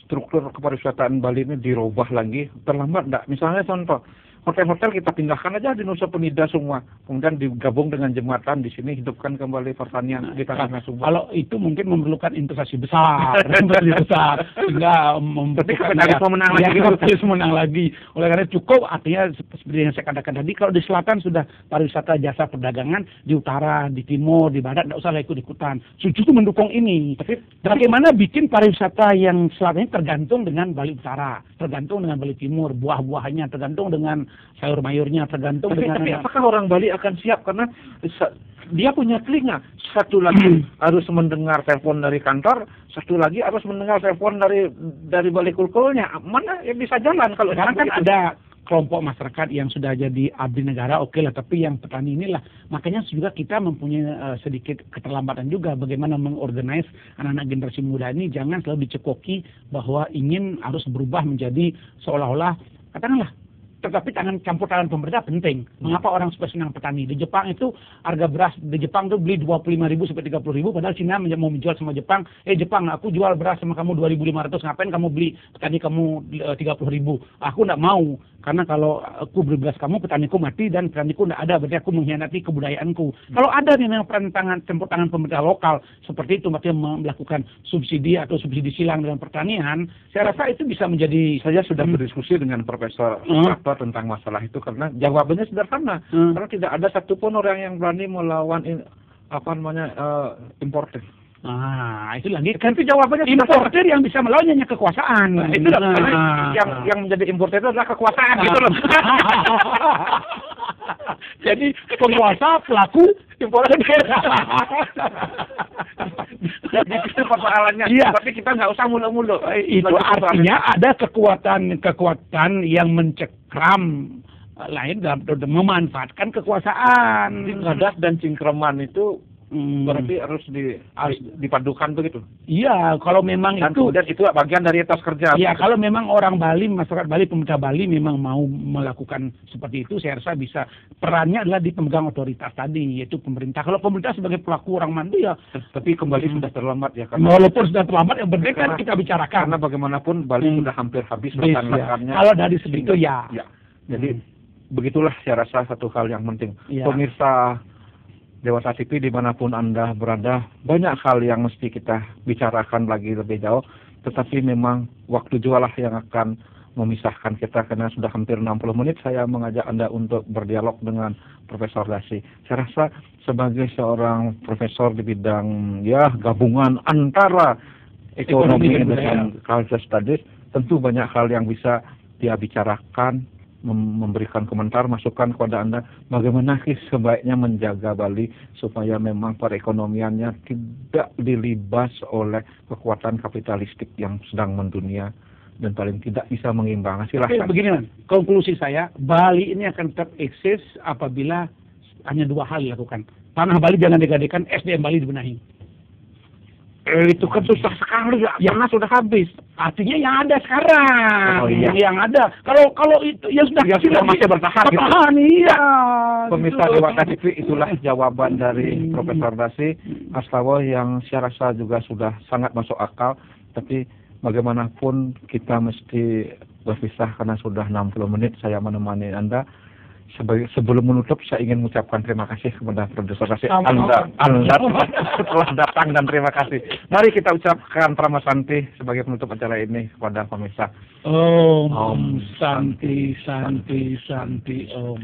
struktur kepariwisataan Bali ini dirubah lagi, terlambat enggak? Misalnya contoh, hotel-hotel kita pindahkan aja di Nusa Penida semua, kemudian digabung dengan jembatan di sini, hidupkan kembali pertanian di tanah Sumba. Kalau itu mungkin memerlukan investasi besar, sehingga kapitalisme menang lagi. Oleh karena cukup, artinya seperti yang saya katakan tadi, kalau di selatan sudah pariwisata jasa perdagangan, di utara, di timur, di barat, tidak usah ikut-ikutan. Suju itu mendukung ini. Tapi bagaimana bikin pariwisata yang selatan ini tergantung dengan Bali Utara, tergantung dengan Bali Timur, buah-buahnya, tergantung dengan sayur mayurnya, tergantung dengan. Tapi apakah orang Bali akan siap? Karena dia punya telinga. Satu lagi harus mendengar telepon dari kantor, satu lagi harus mendengar telepon dari balik kulkulnya. Mana yang bisa jalan kalau sekarang kan ada kelompok masyarakat yang sudah jadi abdi negara, oke lah, tapi yang petani inilah. Makanya juga kita mempunyai sedikit keterlambatan juga bagaimana mengorganize anak-anak generasi muda ini, jangan selalu dicekoki bahwa ingin harus berubah menjadi seolah-olah, katakanlah, tetapi campur tangan pemerintah penting. Mengapa orang supaya senang petani? Di Jepang itu harga beras di Jepang itu beli 25.000 sampai 30.000, padahal Cina mau menjual sama Jepang. Jepang, aku jual beras sama kamu 2.500, ngapain kamu beli petani kamu 30.000? Aku tidak mau, karena kalau aku beli beras kamu, petaniku mati dan petaniku tidak ada, berarti aku mengkhianati kebudayaanku. Kalau ada nih campur tangan pemerintah lokal seperti itu, maksudnya melakukan subsidi atau subsidi silang dalam pertanian, saya rasa itu bisa menjadi. Saya sudah berdiskusi dengan Profesor tentang masalah itu, karena jawabannya sederhana. Karena tidak ada satupun orang yang berani melawan importer. Itu lagi kan itu jawabannya, importer yang bisa melawan hanya kekuasaan. Itu yang menjadi importer itu adalah kekuasaan gitu loh. Jadi penguasa pelaku importer. Jadi itu persoalannya. Tapi kita nggak usah mulu-mulu. Itu artinya ada kekuatan yang mencekram lain dalam memanfaatkan kekuasaan. Ngadas dan cingkreman itu berarti harus dipadukan begitu. Iya, kalau memang dan itu bagian dari etos kerja. Iya, kalau memang orang Bali, masyarakat Bali, pemerintah Bali memang mau melakukan seperti itu, saya rasa bisa. Perannya adalah di pemegang otoritas tadi, yaitu pemerintah. Kalau pemerintah sebagai pelaku orang mandu ya. Tapi kembali sudah terlambat ya. Karena walaupun sudah terlambat, yang penting kan kita bicarakan. Karena bagaimanapun Bali sudah hampir habis lahan-lahannya. Kalau dari segitu ya. Jadi begitulah saya rasa satu hal yang penting. Pemirsa Dewata TV dimanapun Anda berada, banyak hal yang mesti kita bicarakan lagi lebih jauh, tetapi memang waktu jualah yang akan memisahkan kita, karena sudah hampir 60 menit saya mengajak Anda untuk berdialog dengan Profesor Dasi. Saya rasa sebagai seorang profesor di bidang gabungan antara ekonomi dan cultural studies, tentu banyak hal yang bisa dia bicarakan memberikan komentar, masukan kepada Anda bagaimana sebaiknya menjaga Bali supaya memang perekonomiannya tidak dilibas oleh kekuatan kapitalistik yang sedang mendunia dan paling tidak bisa mengimbangi. Silahkan. Oke, begini Man, konklusi saya, Bali ini akan tetap eksis apabila hanya dua hal dilakukan. Tanah Bali jangan digadekan, SDM Bali dibenahi. Itu kan susah sekali ya, karena sudah habis. Artinya yang ada sekarang, Oh, iya. yang ada. Kalau itu ya sudah, masih bertahan. Bertahan, iya. Pemirsa Gitu. Dewata TV, itulah jawaban dari Profesor Dasi Astawa yang saya rasa juga sudah sangat masuk akal. Tapi bagaimanapun kita mesti berpisah karena sudah 60 menit saya menemani Anda. Sebelum menutup, saya ingin mengucapkan terima kasih kepada Profesor Dasi Anda telah datang dan terima kasih. Mari kita ucapkan Prama Santi sebagai penutup acara ini kepada pemirsa. Om Santi Santi Santi Om.